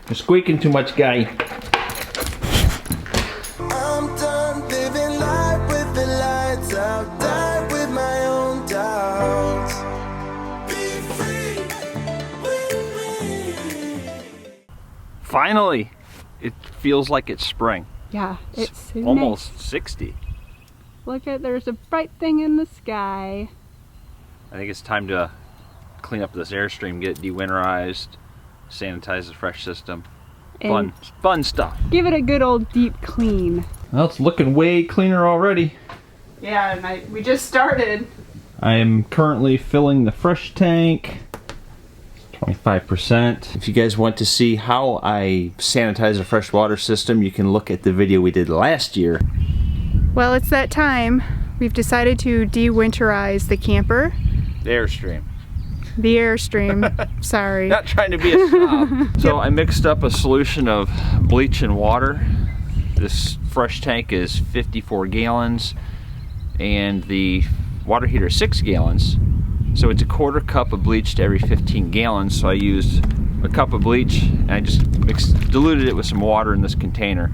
You're squeaking too much, guy. I'm done living life with the lights out, die with my own doubts. Be free with me. Finally, it feels like it's spring. Yeah, it's so almost nice. 60. Look at, there's a bright thing in the sky. I think it's time to clean up this Airstream, get it de-winterized, sanitize the fresh system. And fun stuff. give it a good old deep clean. Well, it's looking way cleaner already. Yeah, and we just started. I am currently filling the fresh tank, 25%. If you guys want to see how I sanitize a freshwater system, you can look at the video we did last year. Well, it's that time. We've decided to de-winterize the camper. The Airstream. The Airstream. Sorry. Not trying to be a snob. So I mixed up a solution of bleach and water. This fresh tank is 54 gallons and the water heater is 6 gallons. So it's a 1/4 cup of bleach to every 15 gallons. So I used a cup of bleach and I just diluted it with some water in this container.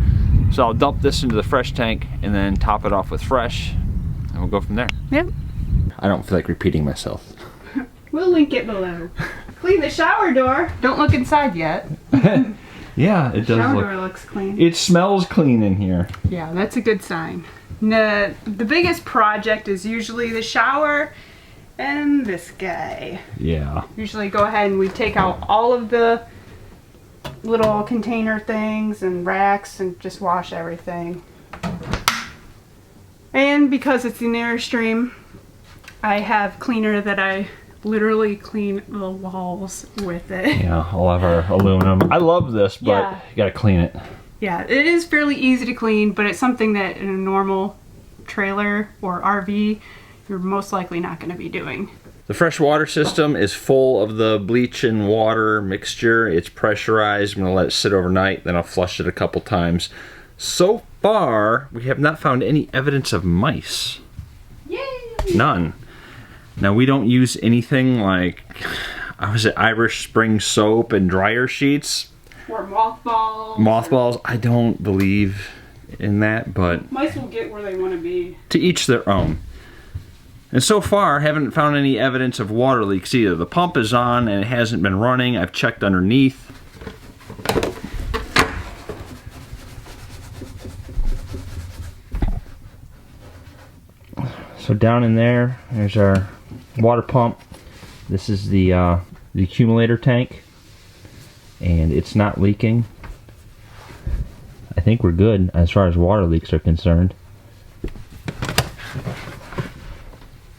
So I'll dump this into the fresh tank and then top it off with fresh and we'll go from there. Yep. I don't feel like repeating myself. We'll link it below. Clean the shower door. Don't look inside yet. Yeah, it does Shower look. door looks clean. It smells clean in here. Yeah, that's a good sign. The biggest project is usually the shower and this guy. Yeah. Usually go ahead and we take out all of the little container things and racks and just wash everything. And because it's an Airstream, I have cleaner that I literally clean the walls with it. Yeah, all of our aluminum. I love this, but Yeah. you gotta clean it. Yeah, it is fairly easy to clean, but it's something that in a normal trailer or RV, you're most likely not going to be doing. The freshwater system is full of the bleach and water mixture. It's pressurized. I'm gonna let it sit overnight, then I'll flush it a couple times. So far, we have not found any evidence of mice. Yay! None. Now we don't use anything like, was it Irish Spring soap and dryer sheets? Or mothballs. Mothballs, I don't believe in that, but Mice will get where they want to be. to each their own. And so far, haven't found any evidence of water leaks either. The pump is on and it hasn't been running. I've checked underneath. So down in there, there's our water pump. This is the accumulator tank, and it's not leaking. I think we're good as far as water leaks are concerned.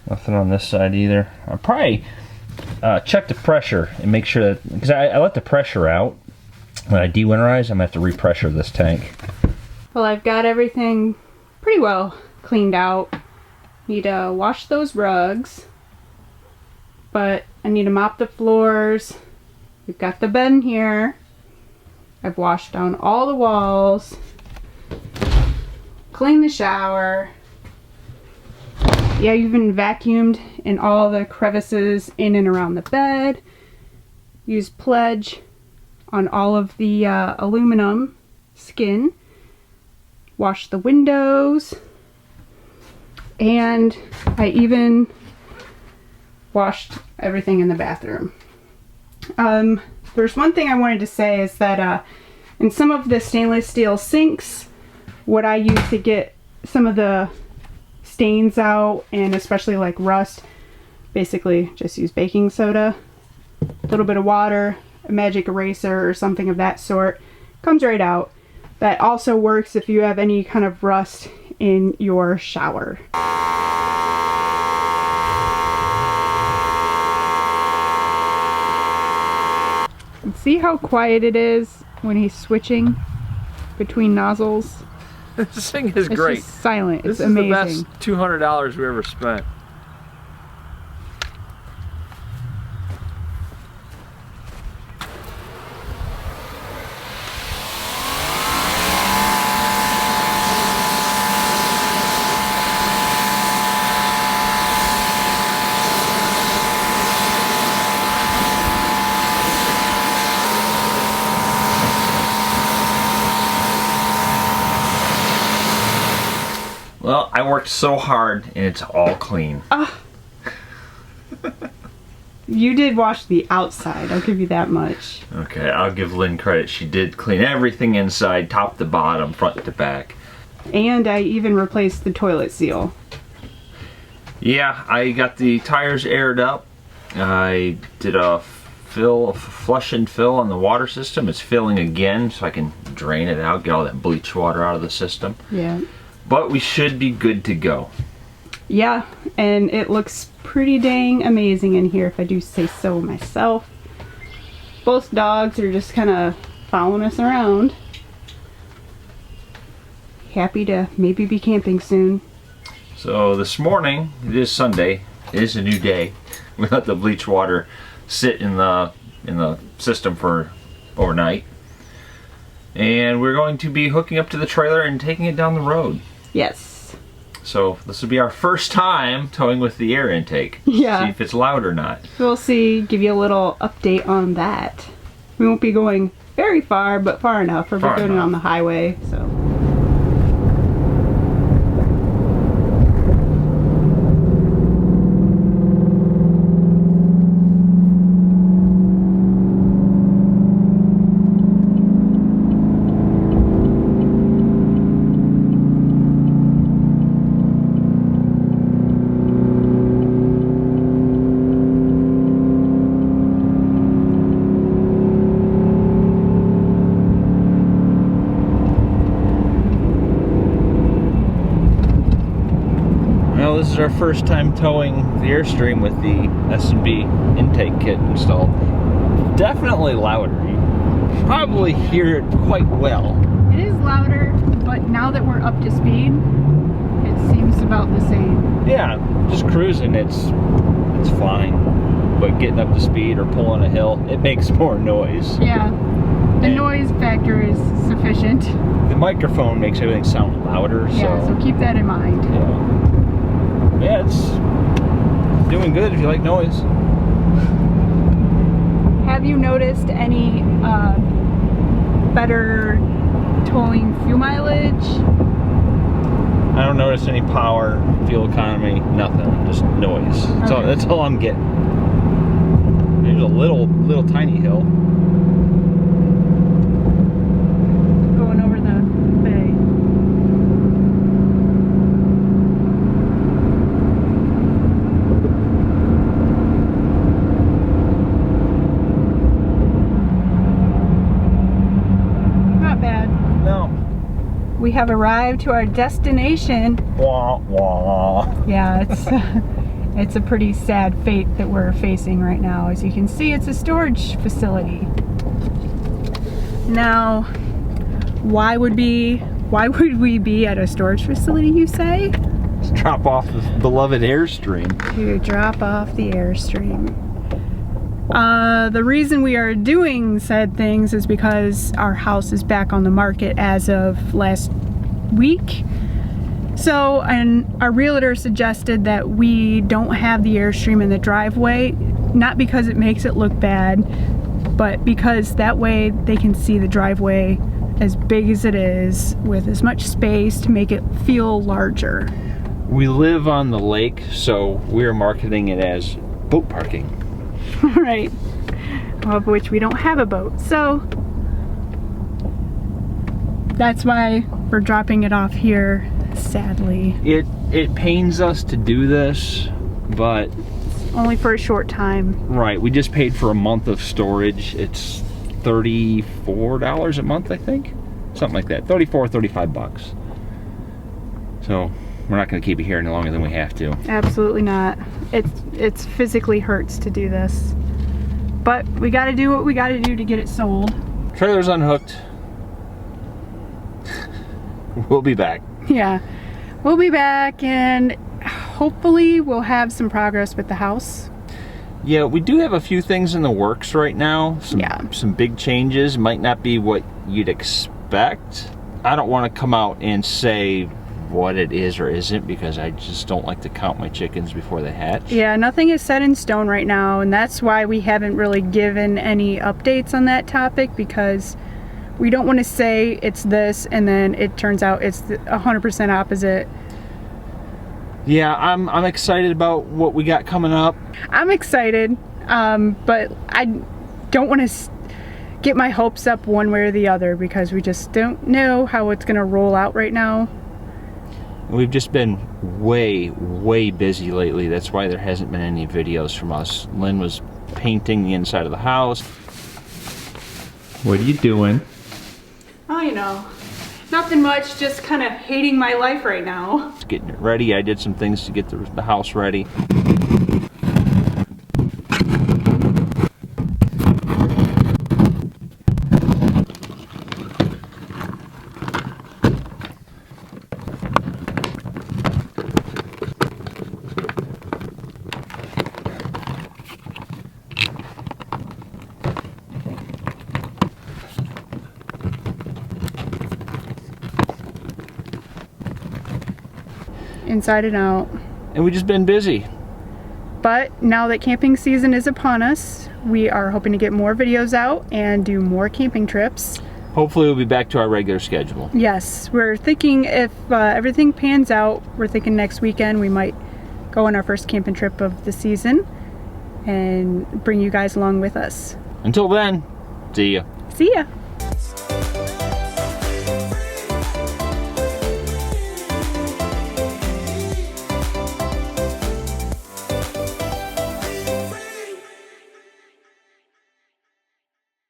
Nothing on this side either. I'll probably check the pressure and make sure that, because I let the pressure out. When I de-winterize, I'm going to have to repressure this tank. Well, I've got everything pretty well cleaned out. Need to wash those rugs, but I need to mop the floors. We've got the bed in here. I've washed down all the walls, cleaned the shower. Yeah, I even vacuumed in all the crevices in and around the bed. Used Pledge on all of the aluminum skin. Washed the windows. And I even washed everything in the bathroom. There's one thing I wanted to say is that in some of the stainless steel sinks, what I use to get some of the stains out, and especially like rust, basically just use baking soda, a little bit of water, a magic eraser or something of that sort. Comes right out. That also works if you have any kind of rust in your shower. And see how quiet it is when he's switching between nozzles? This thing is It's great. just silent. This It's is amazing. the best $200 we ever spent. Well, I worked so hard and it's all clean. You did wash the outside, I'll give you that much. Okay, I'll give Lynn credit. She did clean everything inside, top to bottom, front to back. And I even replaced the toilet seal. Yeah, I got the tires aired up. I did a flush and fill on the water system. It's filling again, so I can drain it out, get all that bleach water out of the system. Yeah. But we should be good to go. Yeah, and it looks pretty dang amazing in here, if I do say so myself. Both dogs are just kind of following us around. Happy to maybe be camping soon. So this morning, it is Sunday, it is a new day. We let the bleach water sit in the system for overnight. And we're going to be hooking up to the trailer and taking it down the road. Yes. So this will be our first time towing with the air intake. Yeah. See if it's loud or not. We'll see, give you a little update on that. We won't be going very far, but far enough. We're Far going enough. on the highway, so. Well, this is our first time towing the Airstream with the S&B intake kit installed. Definitely louder. You probably hear it quite well. It is louder, but now that we're up to speed, it seems about the same. Yeah, just cruising, it's fine. But getting up to speed or pulling a hill, it makes more noise. Yeah, the noise factor is sufficient. The microphone makes everything sound louder, Yeah, so keep that in mind. Yeah, it's doing good if you like noise. Have you noticed any better towing fuel mileage? I don't notice any power, fuel economy, nothing, just noise. So Okay. that's all I'm getting. There's a little tiny hill. Going over the bay. Not bad. No. We have arrived to our destination. Wah, wah. Yeah, it's a pretty sad fate that we're facing right now. As you can see, it's a storage facility. Now, why would we be at a storage facility, you say? Let's drop off the beloved Airstream. To drop off the Airstream. The reason we are doing said things is because our house is back on the market as of last week. So, and our realtor suggested that we don't have the Airstream in the driveway, not because it makes it look bad, but because that way they can see the driveway as big as it is with as much space to make it feel larger. We live on the lake, so we're marketing it as boat parking. Right, of which we don't have a boat, so that's why we're dropping it off here, sadly. It pains us to do this, but Only for a short time. right, we just paid for a month of storage. It's $34 a month, I think, something like that. 34, 35 bucks. So we're not going to keep it here any longer than we have to. Absolutely not. It's physically hurts to do this, but we got to do what we got to do to get it sold. Trailer's unhooked. We'll be back. Yeah, we'll be back, and hopefully we'll have some progress with the house. Yeah, we do have a few things in the works right now. Yeah. Some big changes. Might not be what you'd expect. I don't want to come out and say what it is or isn't, because I just don't like to count my chickens before they hatch. Yeah, nothing is set in stone right now, and that's why we haven't really given any updates on that topic, because we don't want to say it's this and then it turns out it's 100% opposite. Yeah, I'm excited about what we got coming up. I'm excited, but I don't want to get my hopes up one way or the other because we just don't know how it's going to roll out right now. We've just been way busy lately. That's why there hasn't been any videos from us. Lynn was painting the inside of the house. What are you doing? Oh, you know, nothing much, just kind of hating my life right now. Just getting it ready. I did some things to get the house ready. Inside and out. And we've just been busy. But now that camping season is upon us, we are hoping to get more videos out and do more camping trips. Hopefully we'll be back to our regular schedule. Yes, we're thinking if everything pans out, we're thinking next weekend we might go on our first camping trip of the season and bring you guys along with us. Until then, see ya. See ya!